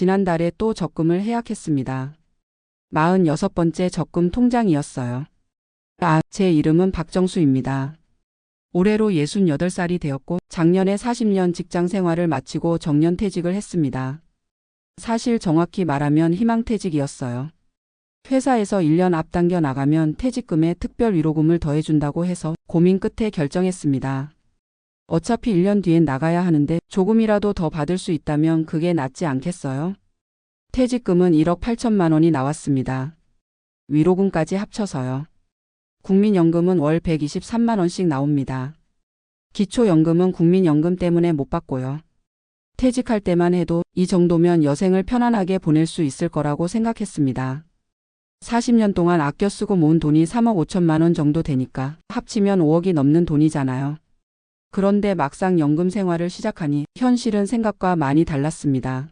지난달에 또 적금을 해약했습니다. 46번째 적금 통장이었어요. 제 이름은 박정수입니다. 올해로 68살이 되었고 작년에 40년 직장 생활을 마치고 정년퇴직을 했습니다. 사실 정확히 말하면 희망퇴직이었어요. 회사에서 1년 앞당겨 나가면 퇴직금에 특별 위로금을 더해준다고 해서 고민 끝에 결정했습니다. 어차피 1년 뒤엔 나가야 하는데 조금이라도 더 받을 수 있다면 그게 낫지 않겠어요? 퇴직금은 1억 8천만 원이 나왔습니다. 위로금까지 합쳐서요. 국민연금은 월 123만 원씩 나옵니다. 기초연금은 국민연금 때문에 못 받고요. 퇴직할 때만 해도 이 정도면 여생을 편안하게 보낼 수 있을 거라고 생각했습니다. 40년 동안 아껴 쓰고 모은 돈이 3억 5천만 원 정도 되니까 합치면 5억이 넘는 돈이잖아요. 그런데 막상 연금 생활을 시작하니 현실은 생각과 많이 달랐습니다.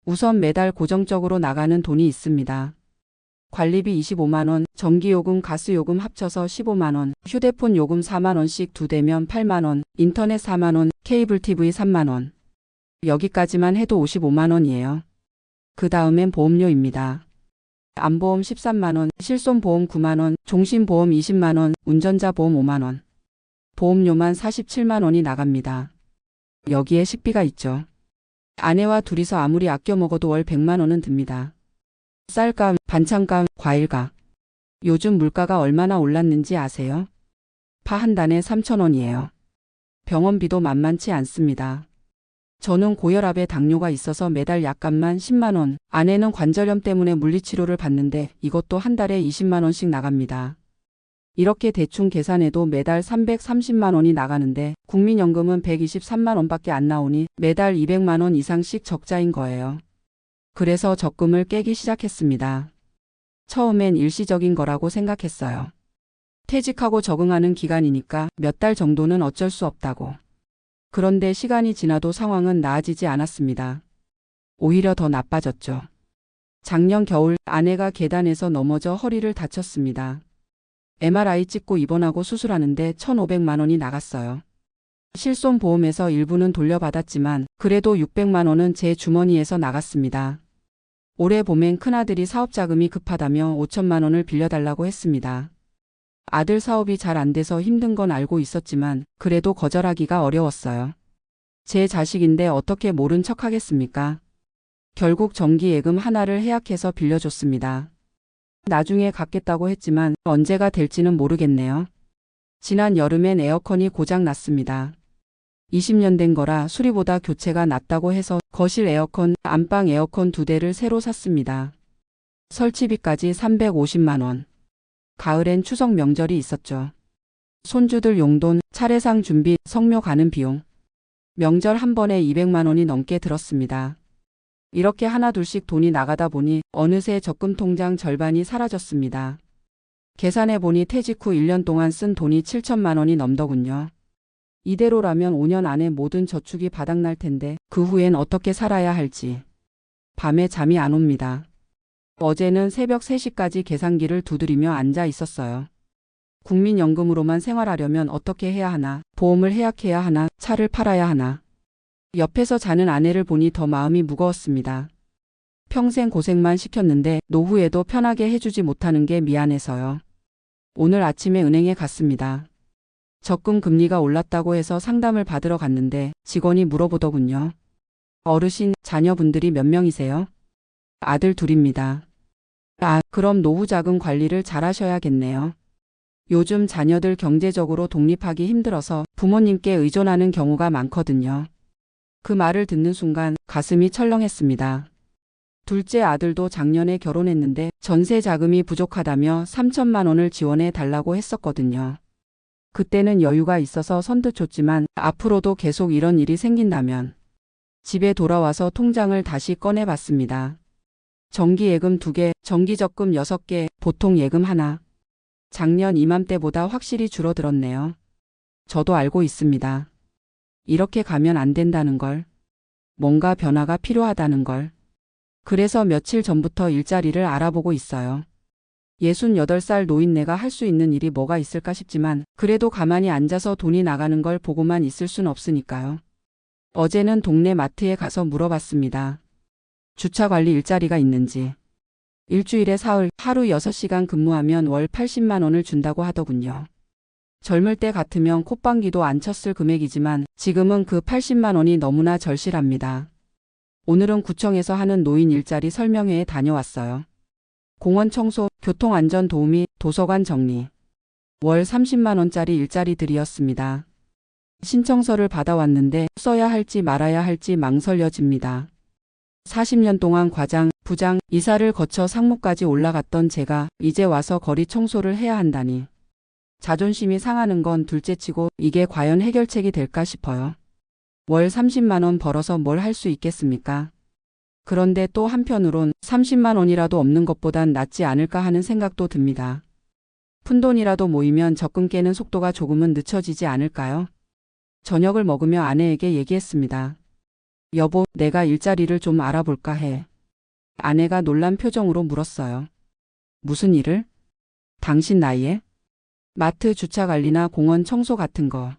우선 매달 고정적으로 나가는 돈이 있습니다. 관리비 25만 원, 전기요금, 가스요금 합쳐서 15만 원, 휴대폰 요금 4만 원씩 2대면 8만 원, 인터넷 4만 원, 케이블 TV 3만 원. 여기까지만 해도 55만 원이에요. 그 다음엔 보험료입니다. 안보험 13만 원, 실손보험 9만 원, 종신보험 20만 원, 운전자 보험 5만 원. 보험료만 47만 원이 나갑니다. 여기에 식비가 있죠. 아내와 둘이서 아무리 아껴 먹어도 월 100만 원은 듭니다. 쌀값, 반찬값, 과일값. 요즘 물가가 얼마나 올랐는지 아세요? 파 한 단에 3천 원이에요. 병원비도 만만치 않습니다. 저는 고혈압에 당뇨가 있어서 매달 약값만 10만 원, 아내는 관절염 때문에 물리치료를 받는데 이것도 한 달에 20만 원씩 나갑니다. 이렇게 대충 계산해도 매달 330만 원이 나가는데 국민연금은 123만 원밖에 안 나오니 매달 200만 원 이상씩 적자인 거예요. 그래서 적금을 깨기 시작했습니다. 처음엔 일시적인 거라고 생각했어요. 퇴직하고 적응하는 기간이니까 몇 달 정도는 어쩔 수 없다고. 그런데 시간이 지나도 상황은 나아지지 않았습니다. 오히려 더 나빠졌죠. 작년 겨울 아내가 계단에서 넘어져 허리를 다쳤습니다. MRI 찍고 입원하고 수술하는데 1,500만 원이 나갔어요. 실손보험에서 일부는 돌려받았지만 그래도 600만 원은 제 주머니에서 나갔습니다. 올해 봄엔 큰아들이 사업자금이 급하다며 5천만 원을 빌려달라고 했습니다. 아들 사업이 잘 안 돼서 힘든 건 알고 있었지만 그래도 거절하기가 어려웠어요. 제 자식인데 어떻게 모른 척 하겠습니까? 결국 정기예금 하나를 해약해서 빌려줬습니다. 나중에 갚겠다고 했지만 언제가 될지는 모르겠네요. 지난 여름엔 에어컨이 고장 났습니다. 20년 된 거라 수리보다 교체가 낫다고 해서 거실 에어컨, 안방 에어컨 2대를 새로 샀습니다. 설치비까지 350만 원. 가을엔 추석 명절이 있었죠. 손주들 용돈, 차례상 준비, 성묘 가는 비용. 명절 한 번에 200만 원이 넘게 들었습니다. 이렇게 하나둘씩 돈이 나가다 보니 어느새 적금 통장 절반이 사라졌습니다. 계산해보니 퇴직 후 1년 동안 쓴 돈이 7천만 원이 넘더군요. 이대로라면 5년 안에 모든 저축이 바닥날 텐데 그 후엔 어떻게 살아야 할지. 밤에 잠이 안 옵니다. 어제는 새벽 3시까지 계산기를 두드리며 앉아 있었어요. 국민연금으로만 생활하려면 어떻게 해야 하나, 보험을 해약해야 하나, 차를 팔아야 하나. 옆에서 자는 아내를 보니 더 마음이 무거웠습니다. 평생 고생만 시켰는데 노후에도 편하게 해주지 못하는 게 미안해서요. 오늘 아침에 은행에 갔습니다. 적금 금리가 올랐다고 해서 상담을 받으러 갔는데 직원이 물어보더군요. 어르신, 자녀분들이 몇 명이세요? 아들 둘입니다. 그럼 노후자금 관리를 잘 하셔야겠네요. 요즘 자녀들 경제적으로 독립하기 힘들어서 부모님께 의존하는 경우가 많거든요. 그 말을 듣는 순간 가슴이 철렁했습니다. 둘째 아들도 작년에 결혼했는데 전세 자금이 부족하다며 3천만 원을 지원해 달라고 했었거든요. 그때는 여유가 있어서 선뜻 줬지만 앞으로도 계속 이런 일이 생긴다면 집에 돌아와서 통장을 다시 꺼내봤습니다. 정기예금 2개, 정기적금 6개, 보통예금 하나. 작년 이맘때보다 확실히 줄어들었네요. 저도 알고 있습니다. 이렇게 가면 안 된다는 걸. 뭔가 변화가 필요하다는 걸. 그래서 며칠 전부터 일자리를 알아보고 있어요. 68살 노인네가 할 수 있는 일이 뭐가 있을까 싶지만 그래도 가만히 앉아서 돈이 나가는 걸 보고만 있을 순 없으니까요. 어제는 동네 마트에 가서 물어봤습니다. 주차 관리 일자리가 있는지. 일주일에 사흘, 하루 6시간 근무하면 월 80만 원을 준다고 하더군요. 젊을 때 같으면 콧방귀도 안 쳤을 금액이지만 지금은 그 80만 원이 너무나 절실합니다. 오늘은 구청에서 하는 노인 일자리 설명회에 다녀왔어요. 공원 청소, 교통안전 도우미, 도서관 정리. 월 30만 원짜리 일자리들이었습니다. 신청서를 받아왔는데 써야 할지 말아야 할지 망설여집니다. 40년 동안 과장, 부장, 이사를 거쳐 상무까지 올라갔던 제가 이제 와서 거리 청소를 해야 한다니. 자존심이 상하는 건 둘째치고 이게 과연 해결책이 될까 싶어요. 월 30만 원 벌어서 뭘 할 수 있겠습니까? 그런데 또 한편으론 30만 원이라도 없는 것보단 낫지 않을까 하는 생각도 듭니다. 푼돈이라도 모이면 적금 깨는 속도가 조금은 늦춰지지 않을까요? 저녁을 먹으며 아내에게 얘기했습니다. 여보, 내가 일자리를 좀 알아볼까 해. 아내가 놀란 표정으로 물었어요. 무슨 일을? 당신 나이에? 마트 주차 관리나 공원 청소 같은 거.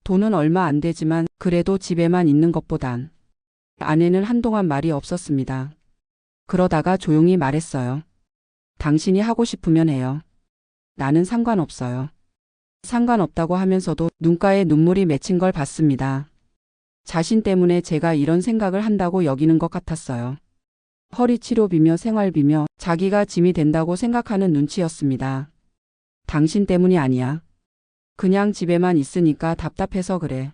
돈은 얼마 안 되지만 그래도 집에만 있는 것보단. 아내는 한동안 말이 없었습니다. 그러다가 조용히 말했어요. 당신이 하고 싶으면 해요. 나는 상관없어요. 상관없다고 하면서도 눈가에 눈물이 맺힌 걸 봤습니다. 자신 때문에 제가 이런 생각을 한다고 여기는 것 같았어요. 허리 치료비며 생활비며 자기가 짐이 된다고 생각하는 눈치였습니다. 당신 때문이 아니야. 그냥 집에만 있으니까 답답해서 그래.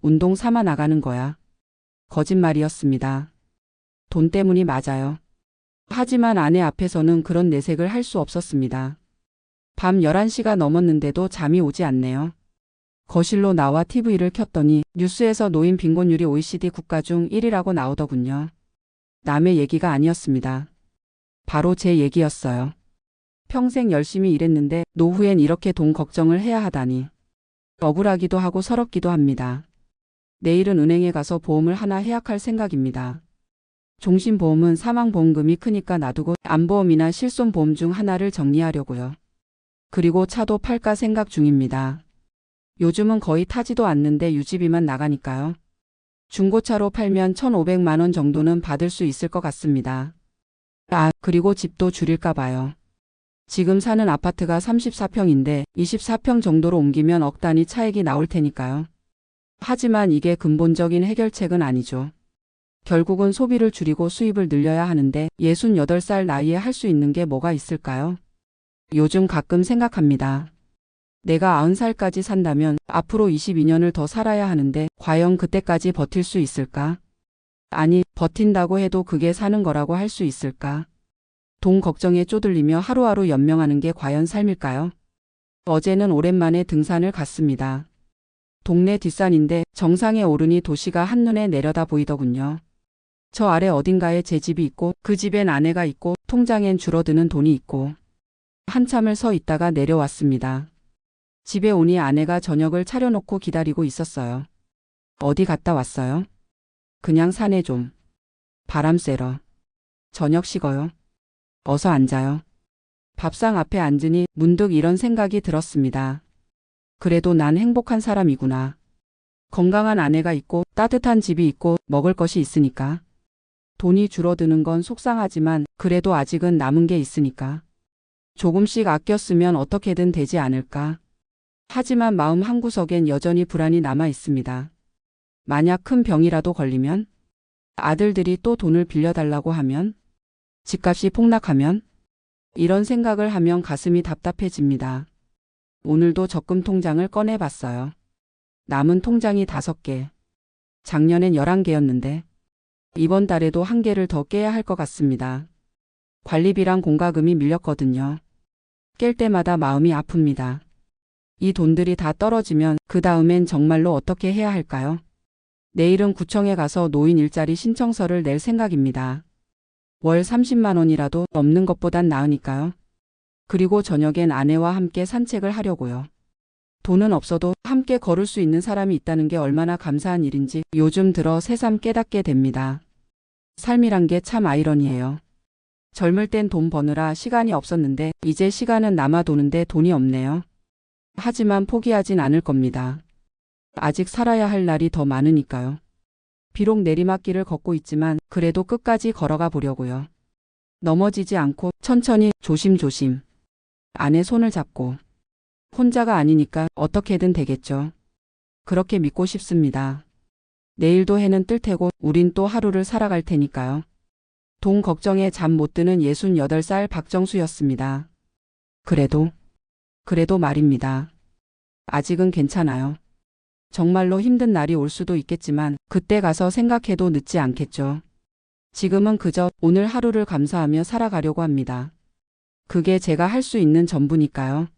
운동 삼아 나가는 거야. 거짓말이었습니다. 돈 때문이 맞아요. 하지만 아내 앞에서는 그런 내색을 할 수 없었습니다. 밤 11시가 넘었는데도 잠이 오지 않네요. 거실로 나와 TV를 켰더니 뉴스에서 노인 빈곤율이 OECD 국가 중 1위라고 나오더군요. 남의 얘기가 아니었습니다. 바로 제 얘기였어요. 평생 열심히 일했는데 노후엔 이렇게 돈 걱정을 해야 하다니. 억울하기도 하고 서럽기도 합니다. 내일은 은행에 가서 보험을 하나 해약할 생각입니다. 종신보험은 사망보험금이 크니까 놔두고 암보험이나 실손보험 중 하나를 정리하려고요. 그리고 차도 팔까 생각 중입니다. 요즘은 거의 타지도 않는데 유지비만 나가니까요. 중고차로 팔면 1,500만 원 정도는 받을 수 있을 것 같습니다. 그리고 집도 줄일까 봐요. 지금 사는 아파트가 34평인데 24평 정도로 옮기면 억 단위 차익이 나올 테니까요. 하지만 이게 근본적인 해결책은 아니죠. 결국은 소비를 줄이고 수입을 늘려야 하는데 68살 나이에 할 수 있는 게 뭐가 있을까요? 요즘 가끔 생각합니다. 내가 90살까지 산다면 앞으로 22년을 더 살아야 하는데 과연 그때까지 버틸 수 있을까? 아니, 버틴다고 해도 그게 사는 거라고 할 수 있을까? 돈 걱정에 쪼들리며 하루하루 연명하는 게 과연 삶일까요? 어제는 오랜만에 등산을 갔습니다. 동네 뒷산인데 정상에 오르니 도시가 한눈에 내려다 보이더군요. 저 아래 어딘가에 제 집이 있고 그 집엔 아내가 있고 통장엔 줄어드는 돈이 있고. 한참을 서 있다가 내려왔습니다. 집에 오니 아내가 저녁을 차려놓고 기다리고 있었어요. 어디 갔다 왔어요? 그냥 산에 좀. 바람 쐬러. 저녁 식어요. 어서 앉아요. 밥상 앞에 앉으니 문득 이런 생각이 들었습니다. 그래도 난 행복한 사람이구나. 건강한 아내가 있고 따뜻한 집이 있고 먹을 것이 있으니까. 돈이 줄어드는 건 속상하지만 그래도 아직은 남은 게 있으니까. 조금씩 아껴 쓰면 어떻게든 되지 않을까. 하지만 마음 한구석엔 여전히 불안이 남아 있습니다. 만약 큰 병이라도 걸리면? 아들들이 또 돈을 빌려달라고 하면? 집값이 폭락하면? 이런 생각을 하면 가슴이 답답해집니다. 오늘도 적금 통장을 꺼내봤어요. 남은 통장이 5개. 작년엔 11개였는데 이번 달에도 1개를 더 깨야 할 것 같습니다. 관리비랑 공과금이 밀렸거든요. 깰 때마다 마음이 아픕니다. 이 돈들이 다 떨어지면 그 다음엔 정말로 어떻게 해야 할까요? 내일은 구청에 가서 노인 일자리 신청서를 낼 생각입니다. 월 30만 원이라도 넘는 것보단 나으니까요. 그리고 저녁엔 아내와 함께 산책을 하려고요. 돈은 없어도 함께 걸을 수 있는 사람이 있다는 게 얼마나 감사한 일인지 요즘 들어 새삼 깨닫게 됩니다. 삶이란 게 참 아이러니해요. 젊을 땐 돈 버느라 시간이 없었는데 이제 시간은 남아 도는데 돈이 없네요. 하지만 포기하진 않을 겁니다. 아직 살아야 할 날이 더 많으니까요. 비록 내리막길을 걷고 있지만 그래도 끝까지 걸어가 보려고요. 넘어지지 않고 천천히 조심조심. 아내 손을 잡고. 혼자가 아니니까 어떻게든 되겠죠. 그렇게 믿고 싶습니다. 내일도 해는 뜰 테고 우린 또 하루를 살아갈 테니까요. 돈 걱정에 잠 못 드는 68살 박정수였습니다. 그래도 말입니다. 아직은 괜찮아요. 정말로 힘든 날이 올 수도 있겠지만 그때 가서 생각해도 늦지 않겠죠. 지금은 그저 오늘 하루를 감사하며 살아가려고 합니다. 그게 제가 할 수 있는 전부니까요.